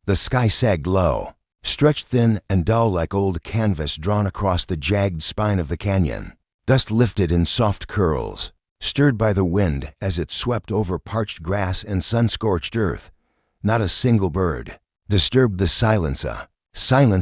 The sky sagged low, stretched thin and dull like old canvas drawn across the jagged spine of the canyon. Dust lifted in soft curls, stirred by the wind as it swept over parched grass and sun-scorched earth. Not a single bird disturbed the silence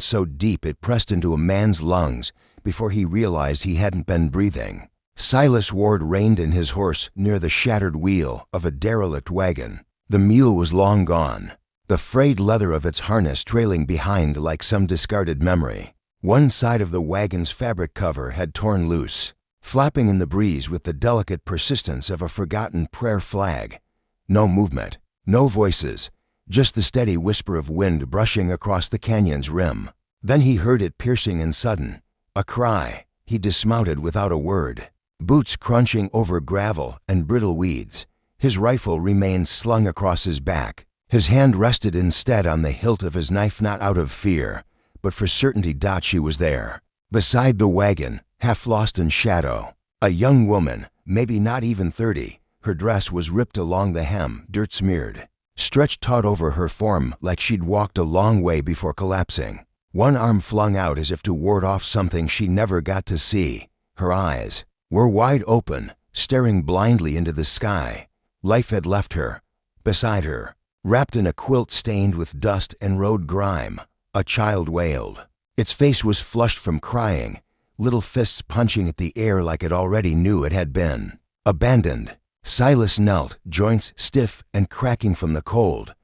so deep it pressed into a man's lungs before he realized he hadn't been breathing. Silas Ward reined in his horse near the shattered wheel of a derelict wagon. The mule was long gone, the frayed leather of its harness trailing behind like some discarded memory. One side of the wagon's fabric cover had torn loose, flapping in the breeze with the delicate persistence of a forgotten prayer flag. No movement, no voices, just the steady whisper of wind brushing across the canyon's rim. Then he heard it, piercing and sudden. A cry. He dismounted without a word, boots crunching over gravel and brittle weeds. His rifle remained slung across his back. His hand rested instead on the hilt of his knife, not out of fear, but for certainty. She was there, beside the wagon, half lost in shadow. A young woman, maybe not even 30. Her dress was ripped along the hem, dirt-smeared, stretched taut over her form like she'd walked a long way before collapsing. One arm flung out as if to ward off something she never got to see. Her eyes were wide open, staring blindly into the sky. Life had left her. Beside her, wrapped in a quilt stained with dust and road grime, a child wailed. Its face was flushed from crying, little fists punching at the air like it already knew it had been abandoned. Silas knelt, joints stiff and cracking from the cold.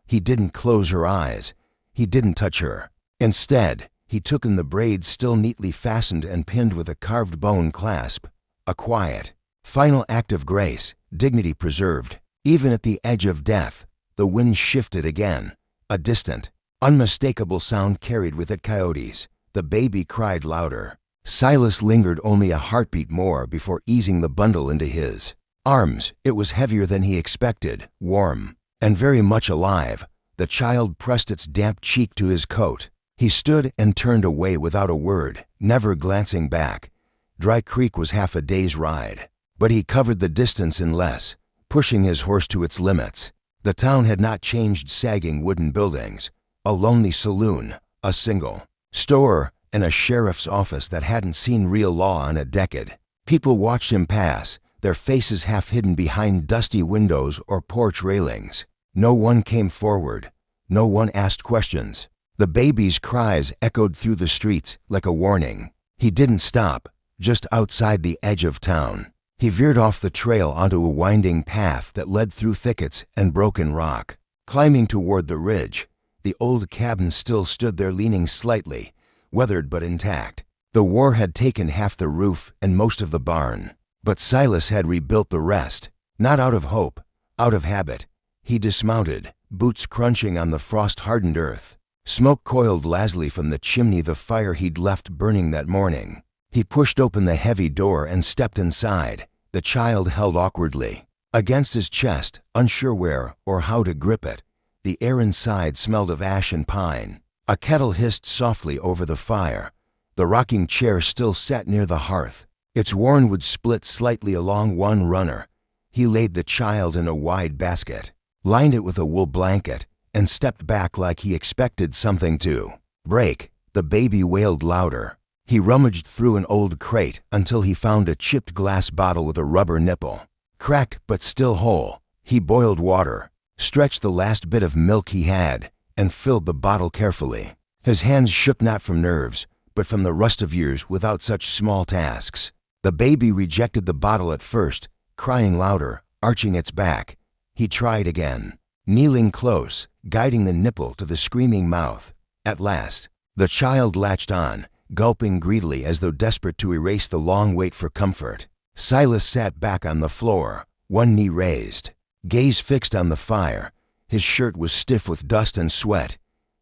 He didn't close her eyes. He didn't touch her. Instead, he took in the braids still neatly fastened and pinned with a carved bone clasp. A quiet, final act of grace, dignity preserved. Even at the edge of death, the wind shifted again. A distant, unmistakable sound carried with it coyotes. The baby cried louder. Silas lingered only a heartbeat more before easing the bundle into his arms. It was heavier than he expected, warm, and very much alive. The child pressed its damp cheek to his coat. He stood and turned away without a word, never glancing back. Dry Creek was half a day's ride, but he covered the distance in less, pushing his horse to its limits. The town had not changed. Sagging wooden buildings, a lonely saloon, a single store, and a sheriff's office that hadn't seen real law in a decade. People watched him pass, their faces half hidden behind dusty windows or porch railings. No one came forward. No one asked questions. The baby's cries echoed through the streets like a warning. He didn't stop, just outside the edge of town. He veered off the trail onto a winding path that led through thickets and broken rock. Climbing toward the ridge, the old cabin still stood there, leaning slightly, weathered but intact. The war had taken half the roof and most of the barn, but Silas had rebuilt the rest, not out of hope, out of habit. He dismounted, boots crunching on the frost-hardened earth. Smoke coiled lazily from the chimney, the fire he'd left burning that morning. He pushed open the heavy door and stepped inside. The child held awkwardly against his chest, unsure where or how to grip it. The air inside smelled of ash and pine. A kettle hissed softly over the fire. The rocking chair still sat near the hearth. Its worn wood split slightly along one runner. He laid the child in a wide basket, lined it with a wool blanket, and stepped back like he expected something to break. The baby wailed louder. He rummaged through an old crate until he found a chipped glass bottle with a rubber nipple. Cracked but still whole. He boiled water, stretched the last bit of milk he had, and filled the bottle carefully. His hands shook not from nerves, but from the rust of years without such small tasks. The baby rejected the bottle at first, crying louder, arching its back. He tried again, kneeling close, guiding the nipple to the screaming mouth. At last, the child latched on, gulping greedily as though desperate to erase the long wait for comfort. Silas sat back on the floor, one knee raised, gaze fixed on the fire. His shirt was stiff with dust and sweat.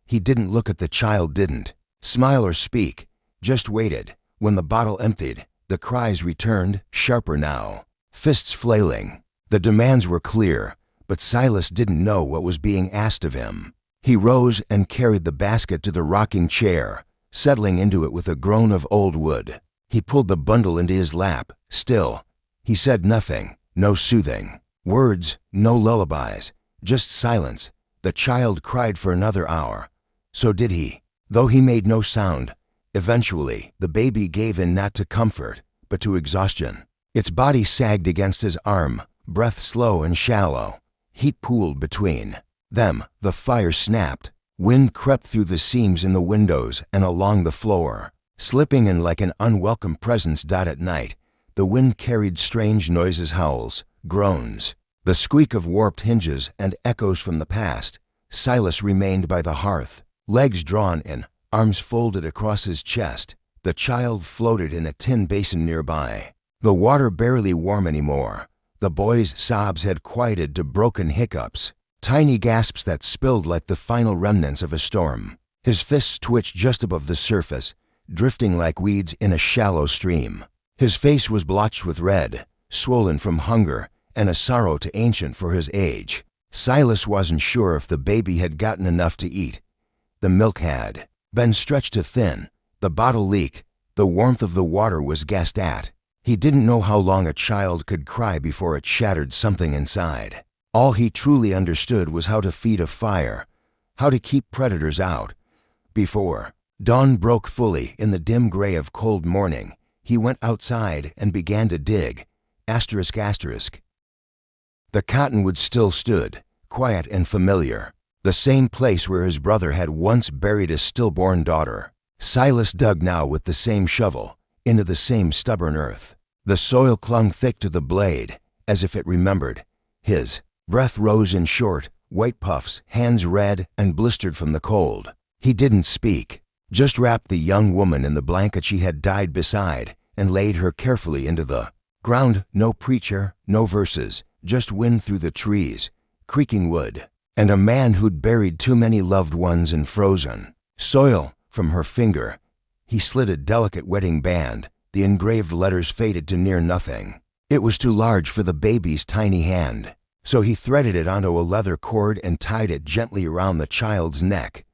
He didn't look at the child, didn't smile or speak, just waited. When the bottle emptied, the cries returned, sharper now, fists flailing. The demands were clear, but Silas didn't know what was being asked of him. He rose and carried the basket to the rocking chair, settling into it with a groan of old wood. He pulled the bundle into his lap, still. He said nothing, no soothing words, no lullabies, just silence, The child cried for another hour. So did he. Though he made no sound, eventually the baby gave in, not to comfort, but to exhaustion. Its body sagged against his arm, breath slow and shallow. Heat pooled between them. The fire snapped. Wind crept through the seams in the windows and along the floor, slipping in like an unwelcome presence. At night, the wind carried strange noises, howls, groans, the squeak of warped hinges, and echoes from the past. Silas remained by the hearth, legs drawn in, arms folded across his chest. The child floated in a tin basin nearby, the water barely warm anymore. The boy's sobs had quieted to broken hiccups, tiny gasps that spilled like the final remnants of a storm. His fists twitched just above the surface, drifting like weeds in a shallow stream. His face was blotched with red, swollen from hunger and a sorrow too ancient for his age. Silas wasn't sure if the baby had gotten enough to eat. The milk had been stretched too thin, the bottle leaked, the warmth of the water was guessed at. He didn't know how long a child could cry before it shattered something inside. All he truly understood was how to feed a fire, how to keep predators out. Before dawn broke fully in the dim gray of cold morning, he went outside and began to dig. The cottonwood still stood, quiet and familiar, the same place where his brother had once buried a stillborn daughter. Silas dug now with the same shovel, into the same stubborn earth. The soil clung thick to the blade, as if it remembered. His breath rose in short, white puffs, hands red and blistered from the cold. He didn't speak, just wrapped the young woman in the blanket she had died beside and laid her carefully into the ground. No preacher, no verses, just wind through the trees, creaking wood, and a man who'd buried too many loved ones in frozen soil. From her finger, he slid a delicate wedding band. The engraved letters faded to near nothing. It was too large for the baby's tiny hand, so he threaded it onto a leather cord and tied it gently around the child's neck.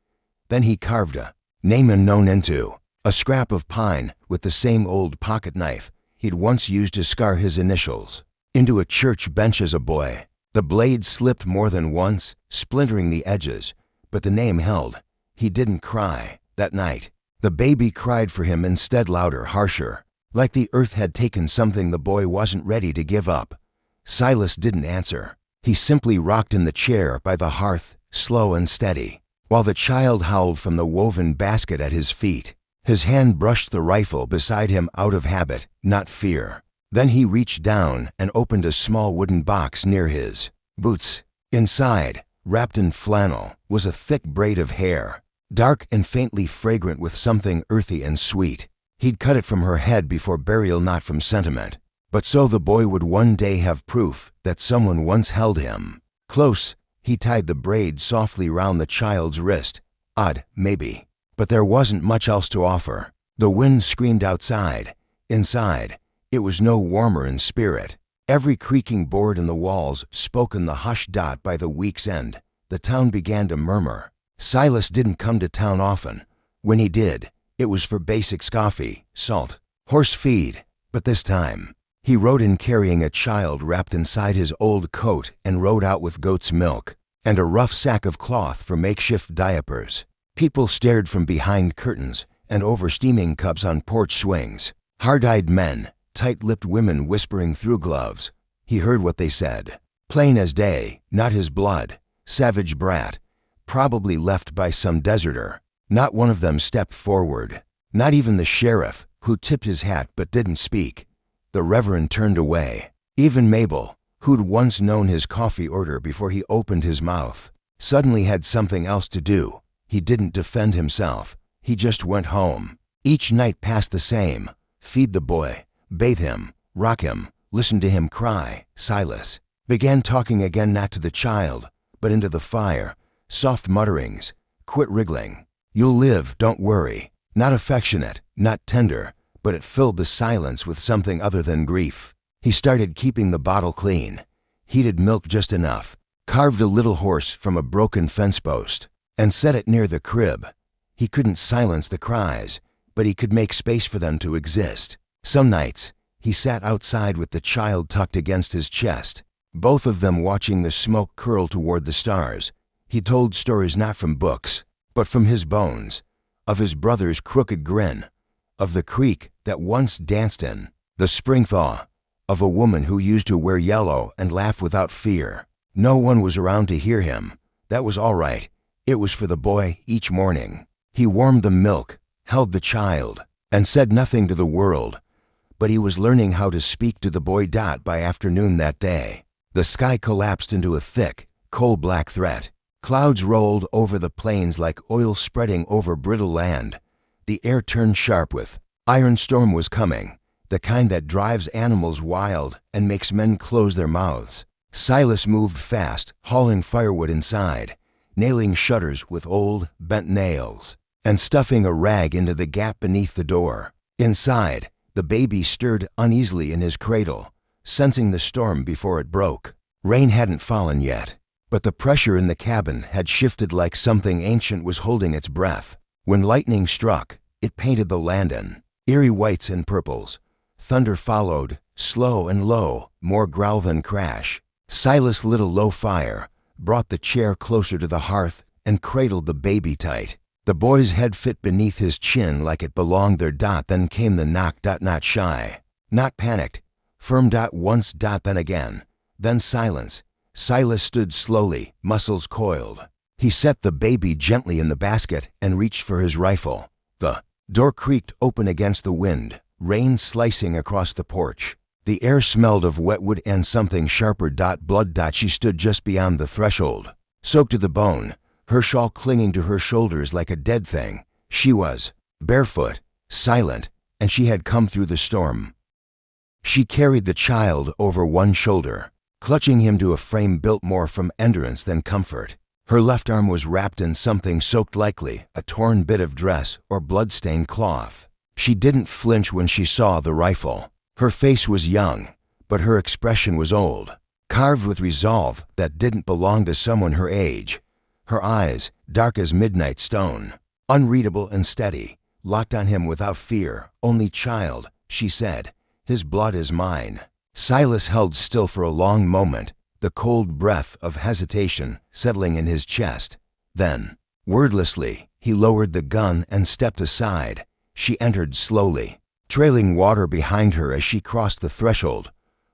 Then he carved a name unknown into a scrap of pine with the same old pocket knife he'd once used to scar his initials into a church bench as a boy. The blade slipped more than once, splintering the edges, but the name held. He didn't cry that night. The baby cried for him instead, louder, harsher, like the earth had taken something the boy wasn't ready to give up. Silas didn't answer. He simply rocked in the chair by the hearth, slow and steady, while the child howled from the woven basket at his feet. His hand brushed the rifle beside him out of habit, not fear. Then he reached down and opened a small wooden box near his boots. Inside, wrapped in flannel, was a thick braid of hair, dark and faintly fragrant with something earthy and sweet. He'd cut it from her head before burial, not from sentiment, but so the boy would one day have proof that someone once held him close. He tied the braid softly round the child's wrist. Odd, maybe, but there wasn't much else to offer. The wind screamed outside. Inside, it was no warmer in spirit. Every creaking board in the walls spoke in the hushed dot by the week's end. The town began to murmur. Silas didn't come to town often. When he did, it was for basics: coffee, salt, horse feed. But this time, he rode in carrying a child wrapped inside his old coat and rode out with goat's milk and a rough sack of cloth for makeshift diapers. People stared from behind curtains and over steaming cups on porch swings. Hard-eyed men, tight-lipped women whispering through gloves. He heard what they said. Plain as day, not his blood. Savage brat, probably left by some deserter. Not one of them stepped forward. Not even the sheriff, who tipped his hat but didn't speak. The Reverend turned away. Even Mabel, who'd once known his coffee order before he opened his mouth, suddenly had something else to do. He didn't defend himself. He just went home. Each night passed the same. Feed the boy, bathe him, rock him, listen to him cry. Silas began talking again, not to the child, but into the fire. Soft mutterings. Quit wriggling. You'll live, don't worry. Not affectionate, not tender, but it filled the silence with something other than grief. He started keeping the bottle clean. Heated milk just enough. Carved a little horse from a broken fence post and set it near the crib. He couldn't silence the cries, but he could make space for them to exist. Some nights, he sat outside with the child tucked against his chest, both of them watching the smoke curl toward the stars. He told stories not from books, but from his bones, of his brother's crooked grin, of the creek that once danced in, the spring thaw, of a woman who used to wear yellow and laugh without fear. No one was around to hear him. That was all right. It was for the boy each morning. He warmed the milk, held the child, and said nothing to the world, but he was learning how to speak to the boy Dot by afternoon that day. The sky collapsed into a thick, coal-black threat. Clouds rolled over the plains like oil spreading over brittle land. The air turned sharp with iron storm was coming, the kind that drives animals wild and makes men close their mouths. Silas moved fast, hauling firewood inside, nailing shutters with old, bent nails, and stuffing a rag into the gap beneath the door. Inside, the baby stirred uneasily in his cradle, sensing the storm before it broke. Rain hadn't fallen yet, but the pressure in the cabin had shifted like something ancient was holding its breath. When lightning struck, it painted the land in eerie whites and purples. Thunder followed, slow and low, more growl than crash. Silas lit a low fire, brought the chair closer to the hearth, and cradled the baby tight. The boy's head fit beneath his chin like it belonged there. Then came the knock. Not shy, not panicked. Firm. Once. Then again. Then silence. Silas stood slowly, muscles coiled. He set the baby gently in the basket and reached for his rifle. The door creaked open against the wind, rain slicing across the porch. The air smelled of wet wood and something sharper. Blood. She stood just beyond the threshold, soaked to the bone, her shawl clinging to her shoulders like a dead thing. She was barefoot, silent, and she had come through the storm. She carried the child over one shoulder, clutching him to a frame built more from endurance than comfort. Her left arm was wrapped in something soaked, likely a torn bit of dress or blood-stained cloth. She didn't flinch when she saw the rifle. Her face was young, but her expression was old, carved with resolve that didn't belong to someone her age. Her eyes, dark as midnight stone, unreadable and steady, locked on him without fear. Only child, she said, his blood is mine. Silas held still for a long moment, the cold breath of hesitation settling in his chest. Then, wordlessly, he lowered the gun and stepped aside. She entered slowly, trailing water behind her as she crossed the threshold.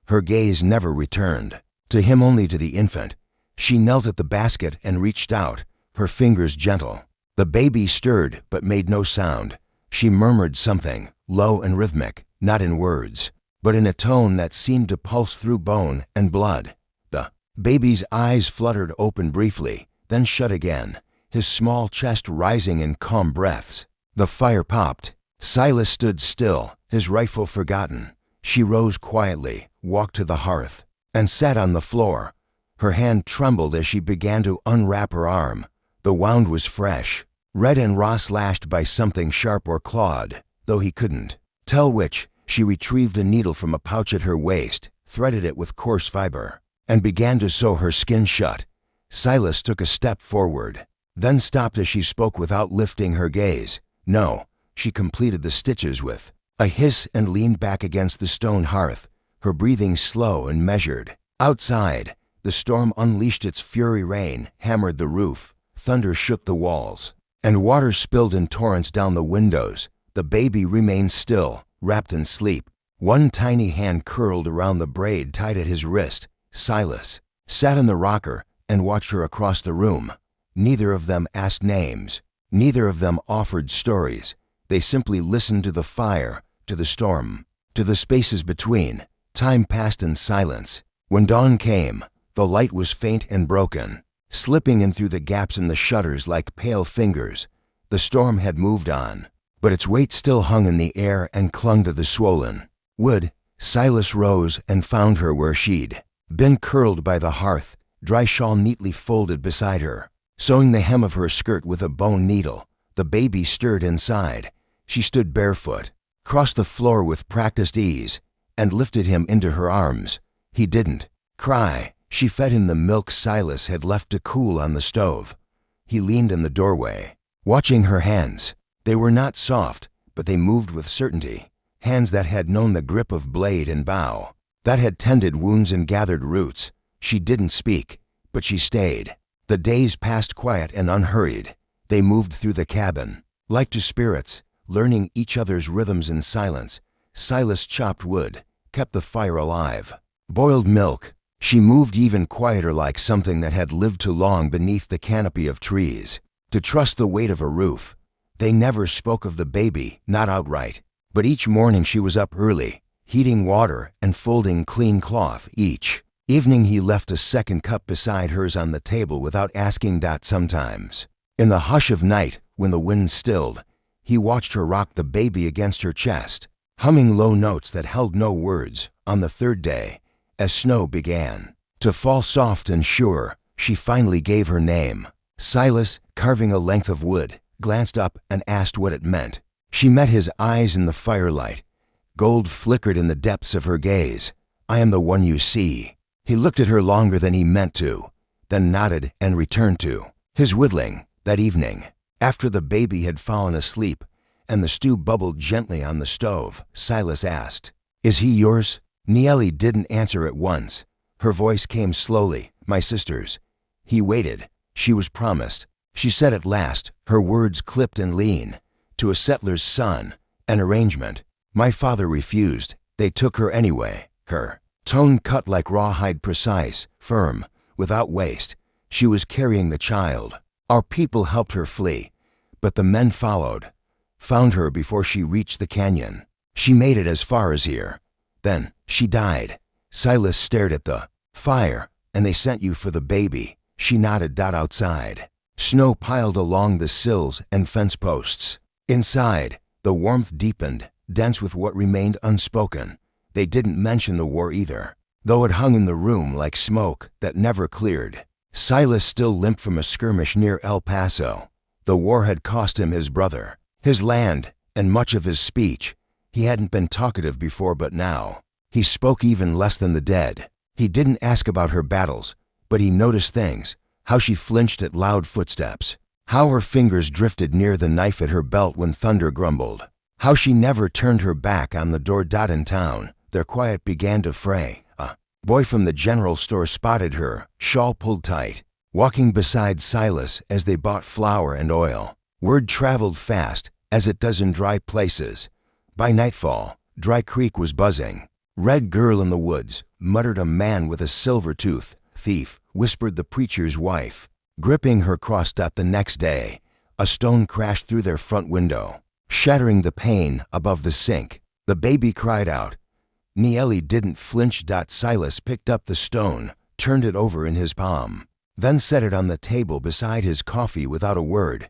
Her gaze never returned, to him, only to the infant. She knelt at the basket and reached out, her fingers gentle. The baby stirred but made no sound. She murmured something, low and rhythmic, not in words, but in a tone that seemed to pulse through bone and blood. The baby's eyes fluttered open briefly, then shut again, his small chest rising in calm breaths. The fire popped. Silas stood still, his rifle forgotten. She rose quietly, walked to the hearth, and sat on the floor. Her hand trembled as she began to unwrap her arm. The wound was fresh, red and raw, slashed by something sharp or clawed, though he couldn't tell which. She retrieved a needle from a pouch at her waist, threaded it with coarse fiber, and began to sew her skin shut. Silas took a step forward, then stopped as she spoke without lifting her gaze. No, she completed the stitches with a hiss and leaned back against the stone hearth, her breathing slow and measured. Outside, the storm unleashed its fury. Rain hammered the roof, thunder shook the walls, and water spilled in torrents down the windows. The baby remained still, wrapped in sleep. One tiny hand curled around the braid tied at his wrist. Silas sat in the rocker and watched her across the room. Neither of them asked names. Neither of them offered stories. They simply listened to the fire, to the storm, to the spaces between. Time passed in silence. When dawn came, the light was faint and broken, slipping in through the gaps in the shutters like pale fingers. The storm had moved on, but its weight still hung in the air and clung to the swollen wood. Silas rose and found her where she'd been, curled by the hearth, dry shawl neatly folded beside her, sewing the hem of her skirt with a bone needle. The baby stirred inside. She stood barefoot, crossed the floor with practiced ease, and lifted him into her arms. He didn't cry. She fed him the milk Silas had left to cool on the stove. He leaned in the doorway, watching her hands. They were not soft, but they moved with certainty. Hands that had known the grip of blade and bow, that had tended wounds and gathered roots. She didn't speak, but she stayed, The days passed quiet and unhurried. They moved through the cabin, like two spirits, learning each other's rhythms in silence. Silas chopped wood, kept the fire alive, boiled milk. She moved even quieter, like something that had lived too long beneath the canopy of trees, to trust the weight of a roof. They never spoke of the baby, not outright, but each morning she was up early, heating water and folding clean cloth. Each evening he left a second cup beside hers on the table without asking. Sometimes, in the hush of night, when the wind stilled, he watched her rock the baby against her chest, humming low notes that held no words. On the third day, as snow began to fall soft and sure, she finally gave her name. Silas, carving a length of wood, glanced up and asked what it meant. She met his eyes in the firelight. Gold flickered in the depths of her gaze. "I am the one you see." He looked at her longer than he meant to, then nodded and returned to his whittling. That evening, after the baby had fallen asleep and the stew bubbled gently on the stove, Silas asked, "Is he yours?" Niele didn't answer at once. Her voice came slowly. "My sister's." He waited. She was promised. She said at last, her words clipped and lean, "To a settler's son, an arrangement. My father refused. They took her anyway." Her tone cut like rawhide, precise, firm, without waste. She was carrying the child. "Our people helped her flee, but the men found her before she reached the canyon. She made it as far as here. Then she died." Silas stared at the fire. "And they sent you for the baby." She nodded. Outside, snow piled along the sills and fence posts. Inside, the warmth deepened, dense with what remained unspoken. They didn't mention the war either, though it hung in the room like smoke that never cleared. Silas still limped from a skirmish near El Paso. The war had cost him his brother, his land, and much of his speech. He hadn't been talkative before, but now he spoke even less than the dead. He didn't ask about her battles, but he noticed things: how she flinched at loud footsteps, how her fingers drifted near the knife at her belt when thunder grumbled, how she never turned her back on the door. In town, their quiet began to fray. A boy from the general store spotted her, shawl pulled tight, walking beside Silas as they bought flour and oil. Word traveled fast, as it does in dry places. By nightfall, Dry Creek was buzzing. "Red girl in the woods," muttered a man with a silver tooth. "Thief," whispered the preacher's wife. Gripping her cross. The next day, a stone crashed through their front window, shattering the pane above the sink. The baby cried out. Niele didn't flinch. Silas picked up the stone, turned it over in his palm, then set it on the table beside his coffee without a word.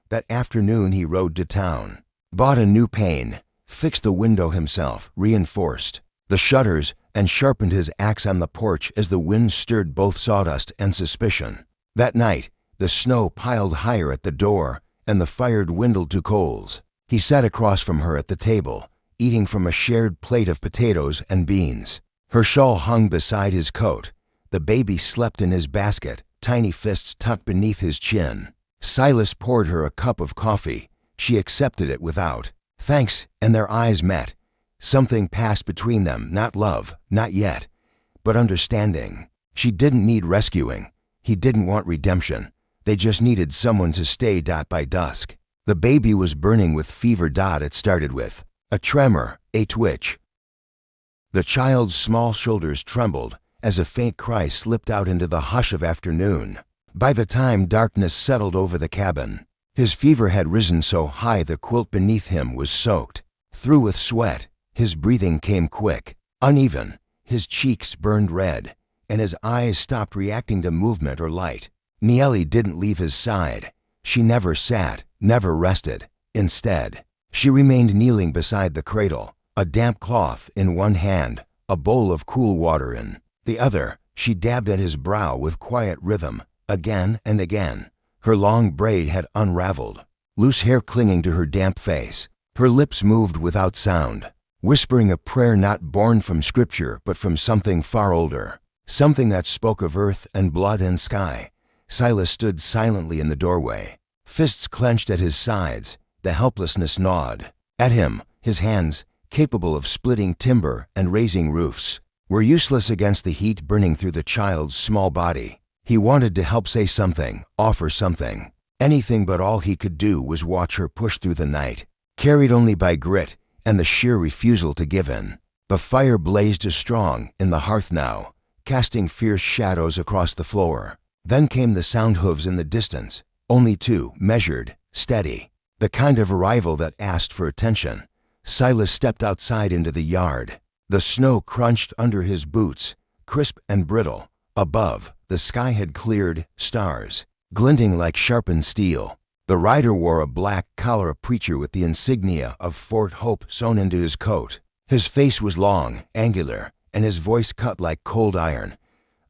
That afternoon he rode to town, bought a new pane, fixed the window himself, reinforced the shutters, and sharpened his axe on the porch as the wind stirred both sawdust and suspicion. That night, the snow piled higher at the door, and the fire dwindled to coals. He sat across from her at the table, eating from a shared plate of potatoes and beans. Her shawl hung beside his coat. The baby slept in his basket, tiny fists tucked beneath his chin. Silas poured her a cup of coffee. She accepted it without thanks, and their eyes met. Something passed between them, not love, not yet, but understanding. She didn't need rescuing. He didn't want redemption. They just needed someone to stay. By dusk, the baby was burning with fever. It started with a tremor, a twitch. The child's small shoulders trembled as a faint cry slipped out into the hush of afternoon. By the time darkness settled over the cabin, his fever had risen so high the quilt beneath him was soaked through with sweat. His breathing came quick, uneven. His cheeks burned red, and his eyes stopped reacting to movement or light. Niele didn't leave his side. She never sat, never rested. Instead, she remained kneeling beside the cradle, a damp cloth in one hand, a bowl of cool water in the other. She dabbed at his brow with quiet rhythm, again and again. Her long braid had unraveled, loose hair clinging to her damp face. Her lips moved without sound, whispering a prayer not born from scripture but from something far older, something that spoke of earth and blood and sky. Silas stood silently in the doorway, fists clenched at his sides. The helplessness gnawed at him. His hands, capable of splitting timber and raising roofs, were useless against the heat burning through the child's small body. He wanted to help, say something, offer something. Anything, but all he could do was watch her push through the night, carried only by grit and the sheer refusal to give in. The fire blazed as strong in the hearth now, casting fierce shadows across the floor. Then came the sound, hooves in the distance, only two, measured, steady, the kind of arrival that asked for attention. Silas stepped outside into the yard. The snow crunched under his boots, crisp and brittle. Above, the sky had cleared, stars glinting like sharpened steel. The rider wore a black collar, a preacher with the insignia of Fort Hope sewn into his coat. His face was long, angular, and his voice cut like cold iron.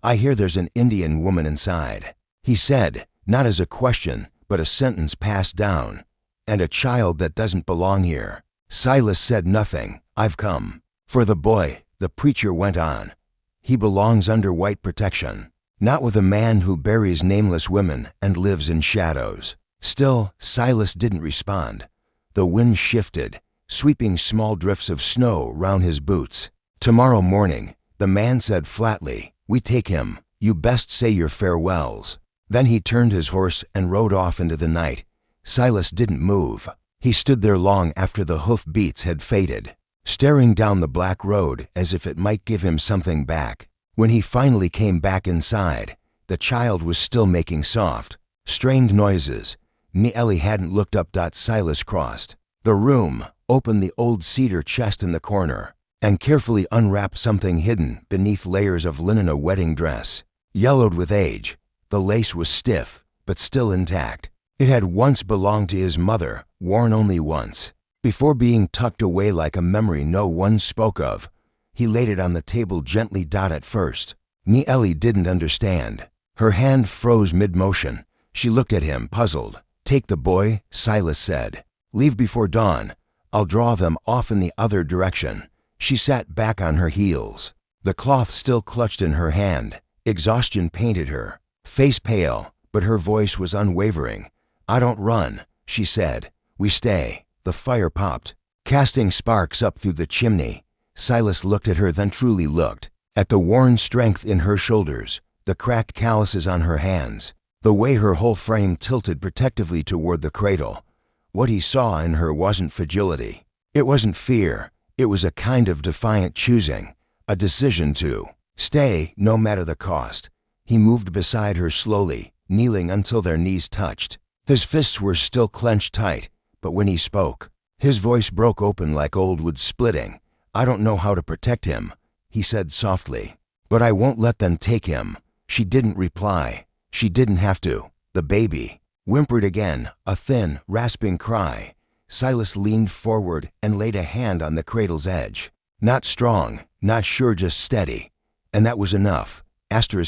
"I hear there's an Indian woman inside," he said, not as a question, but a sentence passed down. "And a child that doesn't belong here." Silas said nothing. "I've come for the boy," the preacher went on. "He belongs under white protection, not with a man who buries nameless women and lives in shadows." Still, Silas didn't respond. The wind shifted, sweeping small drifts of snow round his boots. "Tomorrow morning," the man said flatly, "we take him. You best say your farewells." Then he turned his horse and rode off into the night. Silas didn't move. He stood there long after the hoof beats had faded, staring down the black road as if it might give him something back. When he finally came back inside, the child was still making soft, strained noises. Neely hadn't looked up. Silas crossed the room, opened the old cedar chest in the corner, and carefully unwrapped something hidden beneath layers of linen, a wedding dress, yellowed with age. The lace was stiff, but still intact. It had once belonged to his mother, worn only once, before being tucked away like a memory no one spoke of. He laid it on the table gently. At first, Neely didn't understand. Her hand froze mid-motion. She looked at him, puzzled. "Take the boy," Silas said. "Leave before dawn. I'll draw them off in the other direction." She sat back on her heels, the cloth still clutched in her hand. Exhaustion painted her face pale, but her voice was unwavering. "I don't run," she said. "We stay." The fire popped, casting sparks up through the chimney. Silas looked at her, then truly looked at the worn strength in her shoulders, the cracked calluses on her hands, the way her whole frame tilted protectively toward the cradle. What he saw in her wasn't fragility. It wasn't fear. It was a kind of defiant choosing, a decision to stay no matter the cost. He moved beside her slowly, kneeling until their knees touched. His fists were still clenched tight, but when he spoke, his voice broke open like old wood splitting. "I don't know how to protect him," he said softly, "but I won't let them take him." She didn't reply. She didn't have to. The baby whimpered again, a thin, rasping cry. Silas leaned forward and laid a hand on the cradle's edge. Not strong, not sure, just steady. And that was enough.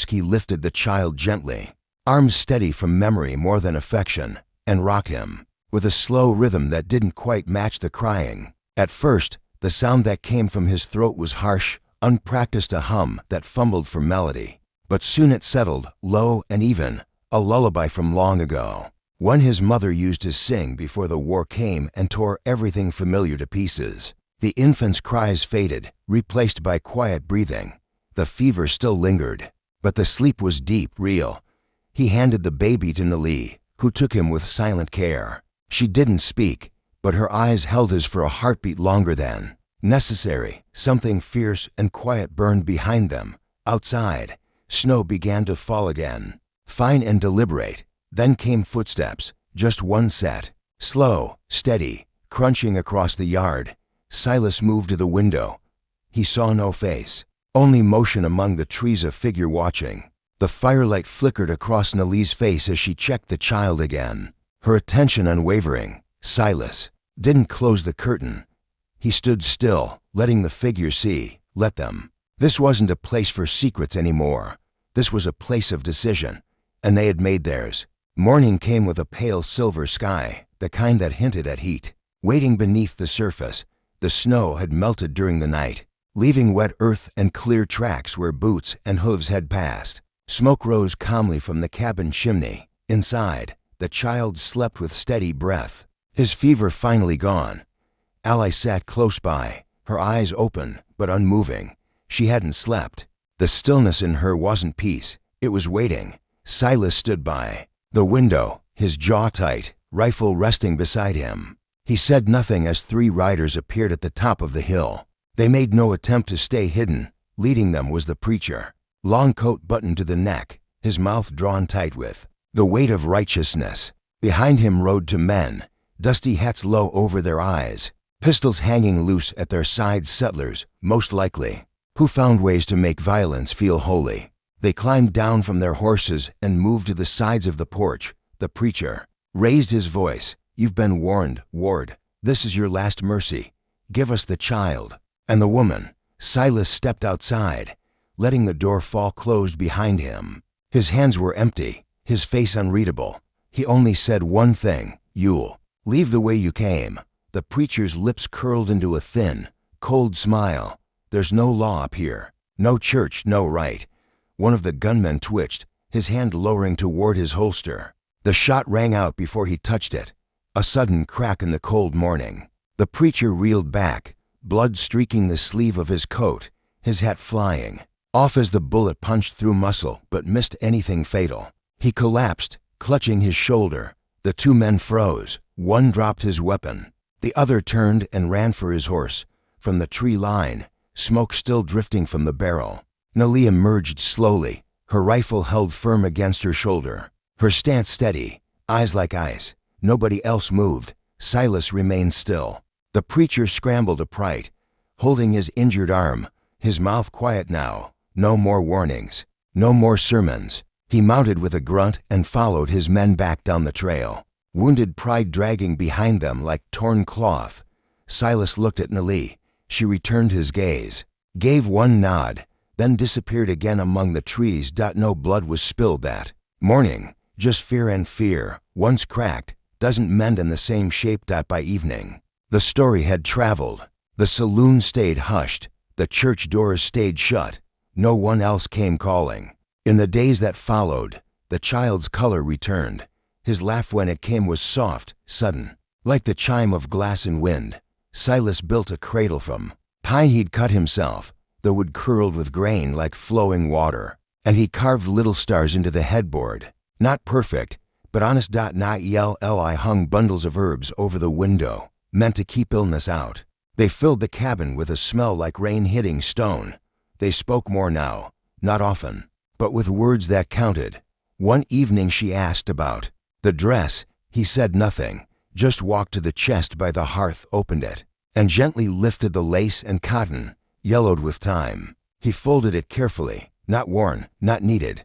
He lifted the child gently, arms steady from memory more than affection, and rocked him, with a slow rhythm that didn't quite match the crying. At first, the sound that came from his throat was harsh, unpracticed, a hum that fumbled for melody. But soon it settled, low and even, a lullaby from long ago, one his mother used to sing before the war came and tore everything familiar to pieces. The infant's cries faded, replaced by quiet breathing. The fever still lingered, but the sleep was deep, real. He handed the baby to Neely, who took him with silent care. She didn't speak, but her eyes held his for a heartbeat longer than necessary. Something fierce and quiet burned behind them. Outside, snow began to fall again, fine and deliberate. Then came footsteps, just one set, slow, steady, crunching across the yard. Silas moved to the window. He saw no face, only motion among the trees, a figure watching. The firelight flickered across Neely's face as she checked the child again, her attention unwavering. Silas didn't close the curtain. He stood still, letting the figure see. Let them. This wasn't a place for secrets anymore. This was a place of decision, and they had made theirs. Morning came with a pale silver sky, the kind that hinted at heat. Waiting beneath the surface, the snow had melted during the night, leaving wet earth and clear tracks where boots and hooves had passed. Smoke rose calmly from the cabin chimney. Inside, the child slept with steady breath, his fever finally gone. Allie sat close by, her eyes open but unmoving. She hadn't slept. The stillness in her wasn't peace, it was waiting. Silas stood by the window, his jaw tight, rifle resting beside him. He said nothing as 3 riders appeared at the top of the hill. They made no attempt to stay hidden. Leading them was the preacher. Long coat buttoned to the neck, his mouth drawn tight with the weight of righteousness. Behind him rode 2 men, dusty hats low over their eyes, pistols hanging loose at their sides. Settlers, most likely, who found ways to make violence feel holy. They climbed down from their horses and moved to the sides of the porch. The preacher raised his voice. "You've been warned, Ward. This is your last mercy. Give us the child." And the woman. Silas stepped outside, letting the door fall closed behind him. His hands were empty, his face unreadable. He only said one thing, "You'll leave the way you came." The preacher's lips curled into a thin, cold smile. "There's no law up here. No church, no right." One of the gunmen twitched, his hand lowering toward his holster. The shot rang out before he touched it. A sudden crack in the cold morning. The preacher reeled back, blood streaking the sleeve of his coat, his hat flying off as the bullet punched through muscle but missed anything fatal. He collapsed, clutching his shoulder. The 2 men froze. One dropped his weapon. The other turned and ran for his horse. From the tree line, smoke still drifting from the barrel, Nellie emerged slowly, her rifle held firm against her shoulder, her stance steady, eyes like ice. Nobody else moved. Silas remained still. The preacher scrambled upright, holding his injured arm, his mouth quiet now. No more warnings, no more sermons. He mounted with a grunt and followed his men back down the trail, wounded pride dragging behind them like torn cloth. Silas looked at Nellie. She returned his gaze, gave one nod, then disappeared again among the trees. No blood was spilled that morning, just fear, and fear, once cracked, doesn't mend in the same shape. By evening, the story had traveled. The saloon stayed hushed. The church doors stayed shut. No one else came calling. In the days that followed, the child's color returned. His laugh, when it came, was soft, sudden, like the chime of glass in wind. Silas built a cradle from pine he'd cut himself, the wood curled with grain like flowing water, and he carved little stars into the headboard. Not perfect, but honest. Nellie hung bundles of herbs over the window, meant to keep illness out. They filled the cabin with a smell like rain hitting stone. They spoke more now, not often, but with words that counted. One evening she asked about the dress. He said nothing, just walked to the chest by the hearth, opened it, and gently lifted the lace and cotton, yellowed with time. He folded it carefully, not worn, not needed,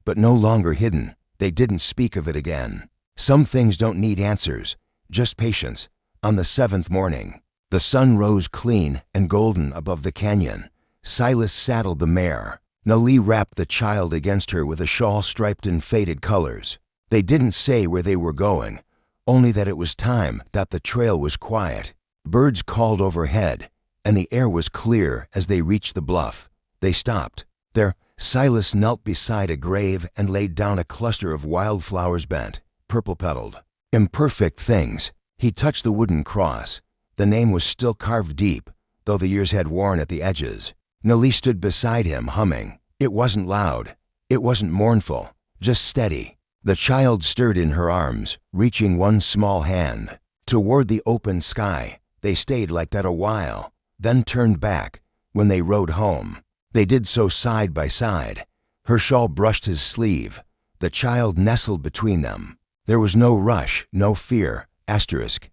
but no longer hidden. They didn't speak of it again. Some things don't need answers, just patience. On the 7th morning, the sun rose clean and golden above the canyon. Silas saddled the mare. Nellie wrapped the child against her with a shawl striped in faded colors. They didn't say where they were going, only that it was time. The trail was quiet. Birds called overhead, and the air was clear as they reached the bluff. They stopped. There, Silas knelt beside a grave and laid down a cluster of wildflowers, bent, purple-petaled, imperfect things. He touched the wooden cross. The name was still carved deep, though the years had worn at the edges. Nellie stood beside him, humming. It wasn't loud. It wasn't mournful, just steady. The child stirred in her arms, reaching one small hand toward the open sky. They stayed like that a while, then turned back. When they rode home, they did so side by side. Her shawl brushed his sleeve. The child nestled between them. There was no rush, no fear. Asterisk.